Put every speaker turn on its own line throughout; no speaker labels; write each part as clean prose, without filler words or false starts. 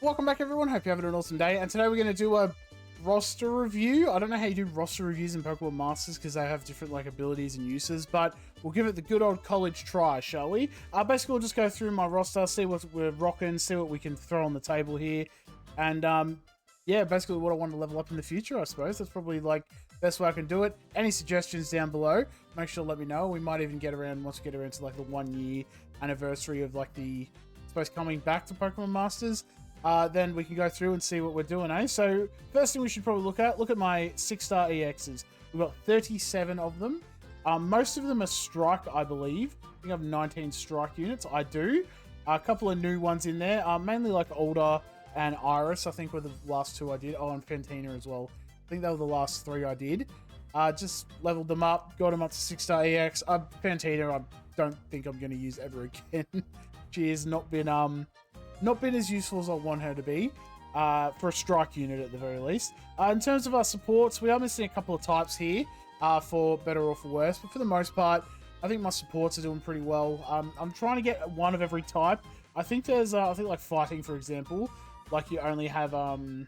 Welcome back, everyone. Hope you're having an awesome day. And today we're going to do a roster review. I don't know how you do roster reviews in Pokemon Masters because they have different abilities and uses, but we'll give it the good old college try, shall we? Basically, we'll just go through my roster, see what we're rocking, see what we can throw on the table here, and yeah, basically what I want to level up in the future, I suppose. That's probably best way I can do it. Any suggestions down below, make sure to let me know. We might even get around, once we get around to the 1 year anniversary of I suppose coming back to Pokemon Masters. Then we can go through and see what we're doing, eh? So, first thing we should probably look at my 6-star EXs. We've got 37 of them. Most of them are Strike, I believe. I think I have 19 Strike units. I do. A couple of new ones in there. Mainly Alder and Iris, I think, were the last two I did. Oh, and Fantina as well. I think they were the last 3 I did. Just leveled them up, got them up to 6-star EX. Fantina, I don't think I'm going to use ever again. She has not been as useful as I want her to be, for a Strike unit at the very least. In terms of our supports, we are missing a couple of types here, for better or for worse, but for the most part, I think my supports are doing pretty well. I'm trying to get one of every type. I think there's, Fighting, for example, you only have, hang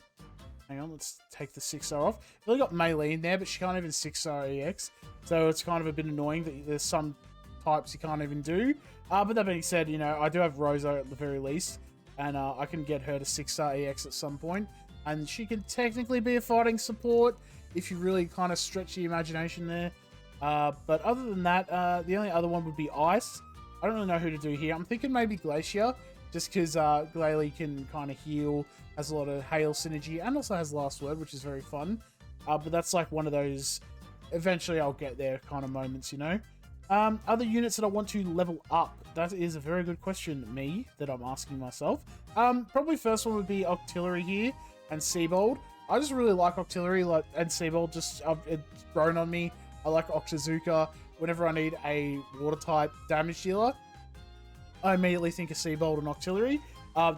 on, let's take the 6-star off. You've only got Melee in there, but she can't even 6-star EX, so it's kind of a bit annoying that there's some types you can't even do. But that being said, I do have Rosa at the very least, and I can get her to 6-star EX at some point, and she can technically be a fighting support if you really kind of stretch the imagination there. But other than that, the only other one would be Ice. I don't really know who to do here. I'm thinking maybe Glacier, just because Glalie can kind of heal, has a lot of hail synergy, and also has Last Word, which is very fun. But that's one of those, eventually I'll get there kind of moments, Other units that I want to level up. That is a very good question, that I'm asking myself. Probably first one would be Octillery here and Seabold. I just really like Octillery and Seabold. It's grown on me. I like Octazooka. Whenever I need a water type damage dealer, I immediately think of Seabold and Octillery.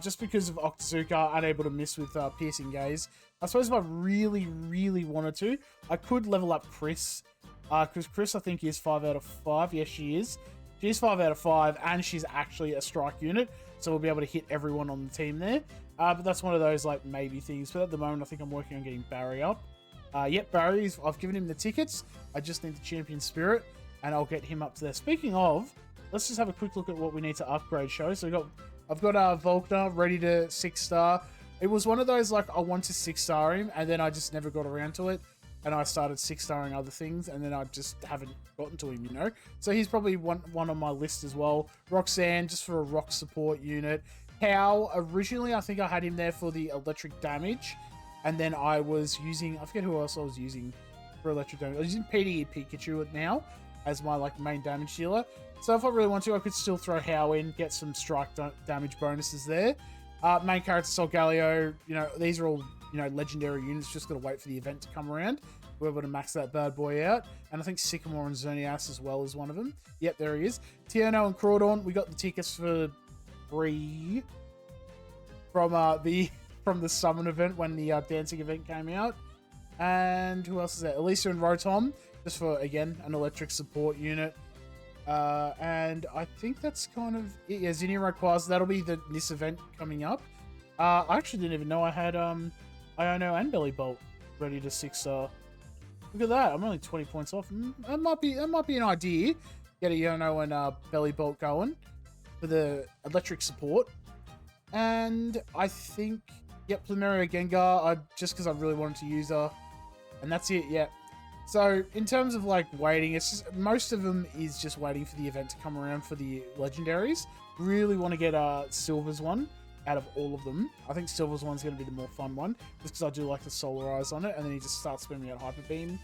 Just because of Octazooka, unable to miss with Piercing Gaze. I suppose if I really, really wanted to, I could level up Chris. Because Chris, I think, is 5 out of 5. Yes, she is. She's 5 out of 5, and she's actually a Strike unit, so we'll be able to hit everyone on the team there. But that's one of those, maybe things. But at the moment, I think I'm working on getting Barry up. Yep, Barry, I've given him the tickets. I just need the Champion Spirit, and I'll get him up to there. Speaking of, let's just have a quick look at what we need to upgrade, show. So I've got Volkner ready to 6-star. It was one of those, I want to 6-star him, and then I just never got around to it. And I started 6-starring other things, and then I just haven't gotten to him, So he's probably one on my list as well. Roxanne, just for a rock support unit. How, originally, I think I had him there for the electric damage. And then I was using, I forget who else I was using for electric damage. I was using PDE Pikachu now as my, main damage dealer. So if I really want to, I could still throw How in, get some strike damage bonuses there. Main character Solgaleo, these are all legendary units. Just gotta wait for the event to come around. We're able to max that bad boy out. And I think Sycamore and Xerneas as well is one of them. Yep, there he is. Tierno and Crawdon, we got the tickets for free from the summon event when the dancing event came out. And who else is there? Elisa and Rotom, just for, again, an electric support unit. And I think that's kind of it. Yeah, Zinnia Rayquaza, that'll be this event coming up. I actually didn't even know I had Iono and Belly Bolt ready to 6-star. Look at that, I'm only 20 points off. That might be an idea. Get a Iono and Belly Bolt going for the electric support. And I think, yep, Plumeria Gengar, just because I really wanted to use her. And that's it, yeah. So, in terms of, waiting, it's just, most of them is just waiting for the event to come around for the legendaries. Really want to get Silver's one out of all of them. I think Silver's one's going to be the more fun one, just because I do like the Solar Eyes on it, and then he just starts spinning out Hyper Beam.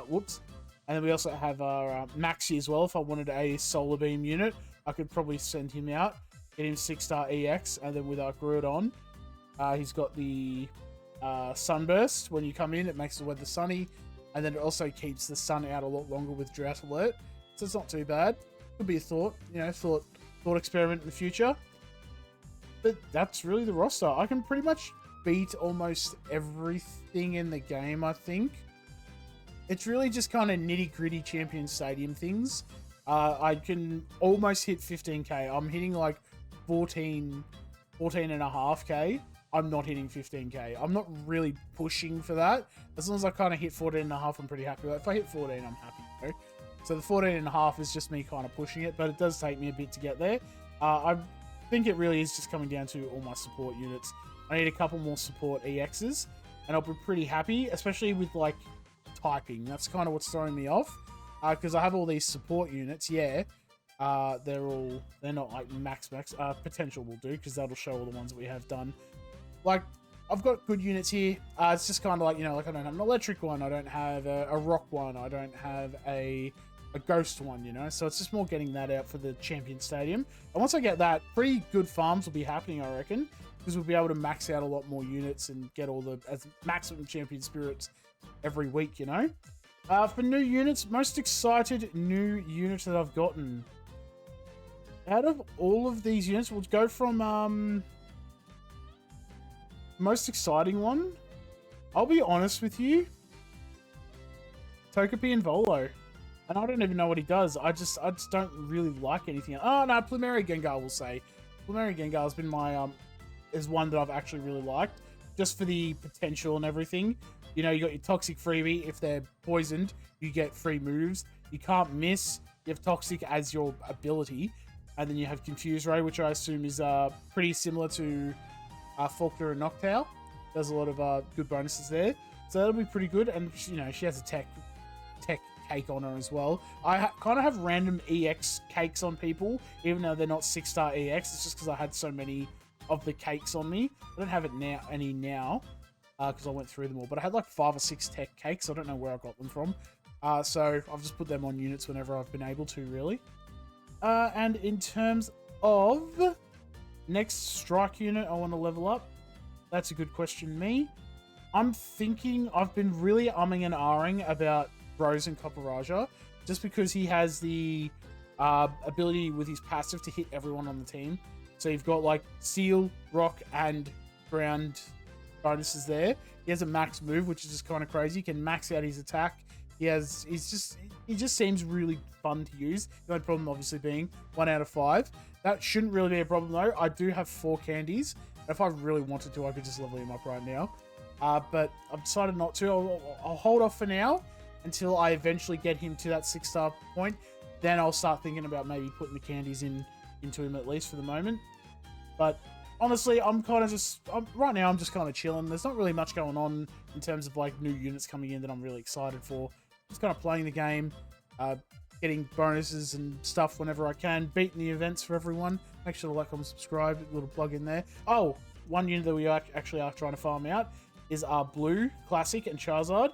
Whoops. And then we also have our Maxi as well. If I wanted a Solar Beam unit, I could probably send him out, get him 6-star EX, and then with our Groudon, he's got the Sunburst. When you come in, it makes the weather sunny, and then it also keeps the sun out a lot longer with Drought Alert, so it's not too bad. Could be a thought, thought experiment in the future. But that's really the roster. I can pretty much beat almost everything in the game, I think. It's really just kind of nitty-gritty Champion Stadium things. I can almost hit 15k. I'm hitting 14.5k I'm not hitting 15k. I'm not really pushing for that. As long as I kind of hit 14.5, I'm pretty happy. If I hit 14, I'm happy, you know? So the 14.5 is just me kind of pushing it, but it does take me a bit to get there. I think it really is just coming down to all my support units. I need a couple more support EXs, and I'll be pretty happy, especially with, like, typing. That's kind of what's throwing me off, because I have all these support units, yeah. They're not, like, max. Potential will do, because that'll show all the ones that we have done. Like, I've got good units here. It's just kind of like, you know, like I don't have an electric one. I don't have a rock one. I don't have a ghost one, you know? So it's just more getting that out for the Champion Stadium. And once I get that, pretty good farms will be happening, I reckon. Because we'll be able to max out a lot more units and get all the maximum Champion Spirits every week, you know? For new units, most excited new units that I've gotten. Out of all of these units, we'll go from... most exciting one, I'll be honest with you, Togepi and Volo. And I don't even know what he does. I just don't really like anything. Oh no, Plumeria Gengar, we'll say. Plumeria Gengar has been my is one that I've actually really liked, just for the potential and everything. You know, you got your Toxic freebie. If they're poisoned, you get free moves. You can't miss. You have Toxic as your ability, and then you have Confuse Ray, which I assume is pretty similar to Faulkner and Noctowl. There's a lot of good bonuses there, so that'll be pretty good. And you know, she has a tech cake on her as well. I kind of have random EX cakes on people, even though they're not 6-star EX. It's just because I had so many of the cakes on me. I don't have it now because I went through them all, but I had like 5 or 6 tech cakes. I don't know where I got them from. So I've just put them on units whenever I've been able to, really. And in terms of next strike unit I want to level up, that's a good question, me. I'm thinking, I've been really umming and ahhing about Rose and Copperaja, just because he has the ability with his passive to hit everyone on the team. So you've got like Steel, Rock, and Ground bonuses there. He has a max move, which is just kind of crazy. He can max out his attack. He just seems really fun to use. The only problem obviously being 1 out of 5. That shouldn't really be a problem though. I do have 4 candies. If I really wanted to, I could just level him up right now. But I've decided not to. I'll hold off for now until I eventually get him to that 6-star point. Then I'll start thinking about maybe putting the candies into him at least for the moment. But honestly, right now I'm just kind of chilling. There's not really much going on in terms of like new units coming in that I'm really excited for. Just kind of playing the game, getting bonuses and stuff whenever I can, beating the events for everyone. Make sure to like, comment, subscribe. A little plug in there. Oh, one unit that we actually are trying to farm out is our Blue Classic and Charizard.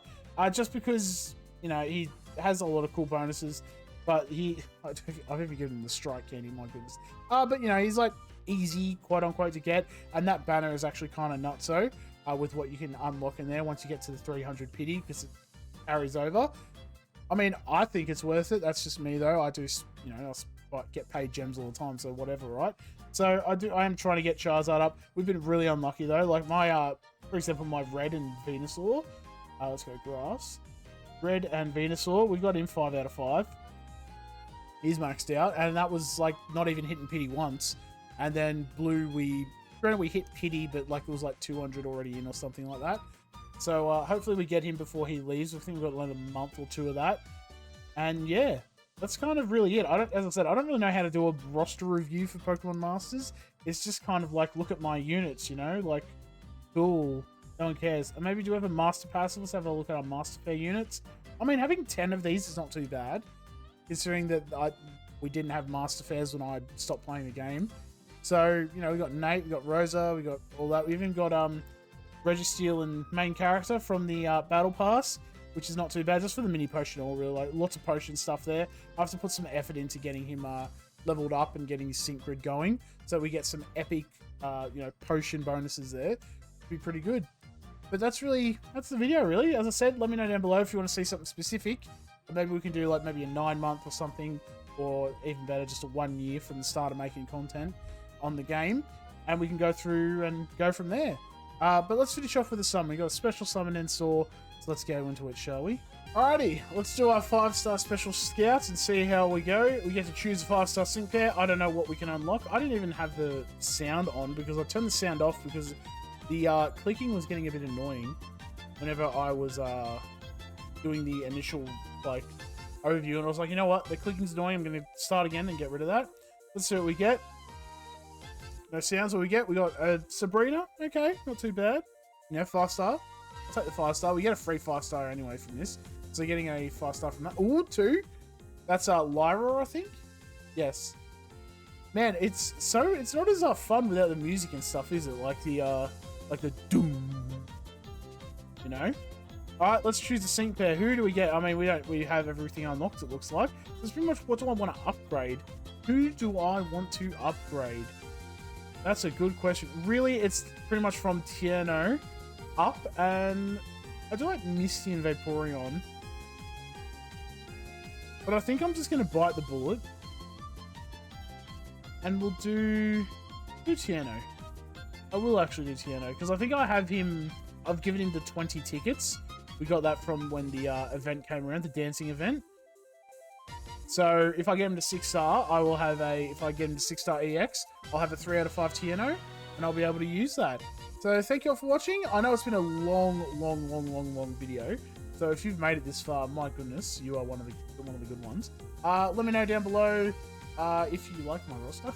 Just because, you know, he has a lot of cool bonuses, but I've even given him the strike candy, my goodness. But you know, he's like easy, quote unquote, to get, and that banner is actually kind of nutso with what you can unlock in there once you get to the 300 pity, because it carries over. I mean, I think it's worth it. That's just me though. I do, you know, I get paid gems all the time, so whatever, right? So I am trying to get Charizard up. We've been really unlucky though. Like my, for example, my Red and Venusaur. Let's go Grass. Red and Venusaur, we got him 5 out of 5. He's maxed out, and that was like not even hitting pity once. And then Blue, we hit pity, but like it was like 200 already in or something like that. So hopefully we get him before he leaves. I think we've got another month or 2 of that. And yeah, that's kind of really it. As I said, I don't really know how to do a roster review for Pokemon Masters. It's just kind of like, look at my units, you know, like, cool. No one cares. And maybe do we have a Master Passive? Let's have a look at our Master Fair units. I mean, having 10 of these is not too bad, considering that we didn't have Master Fairs when I stopped playing the game. So, you know, we got Nate, we got Rosa, we got all that. We even got Registeel and main character from the Battle Pass, which is not too bad, just for the mini potion all really. Like, lots of potion stuff there. I have to put some effort into getting him leveled up and getting his sync grid going, so we get some epic, you know, potion bonuses there. Be pretty good. But that's the video, really. As I said, let me know down below if you want to see something specific. Maybe we can do like maybe a 9-month or something, or even better, just a 1 year from the start of making content on the game, and we can go through and go from there. But let's finish off with a summon. We got a special summon in store, so let's go into it, shall we? Alrighty, let's do our 5-star special scouts and see how we go. We get to choose a 5-star sync pair. I don't know what we can unlock. I didn't even have the sound on because I turned the sound off because the clicking was getting a bit annoying whenever I was doing the initial like overview, and I was like, you know what, the clicking's annoying. I'm gonna start again and get rid of that. Let's see what we get. No sounds. What we get? We got Sabrina. Okay, not too bad. You know, 5-star. I'll take the 5-star. We get a free 5-star anyway from this, so getting a 5-star from that. Ooh, 2. That's Lyra, I think. Yes. Man, it's not as fun without the music and stuff, is it? Like the doom. You know. All right, let's choose a sync pair. Who do we get? I mean, we have everything unlocked. It looks like. That's pretty much what do I want to upgrade. Who do I want to upgrade? That's a good question. Really, it's pretty much from Tierno up, and I do like Misty and Vaporeon. But I think I'm just going to bite the bullet. And we'll do Tierno. I will actually do Tierno, because I think I have him, I've given him the 20 tickets. We got that from when the event came around, the dancing event. So if I get him to 6-star, I will have if I get him to 6-star EX, I'll have a 3 out of 5 Tierno, and I'll be able to use that. So thank you all for watching. I know it's been a long video. So if you've made it this far, my goodness, you are one of the good ones. Let me know down below if you like my roster.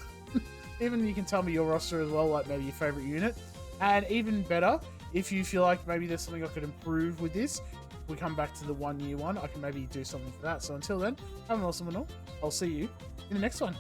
Even you can tell me your roster as well, like maybe your favorite unit. And even better, if you feel like maybe there's something I could improve with this, we come back to the 1-year one, I can maybe do something for that. So until then, have an awesome one all. I'll see you in the next one.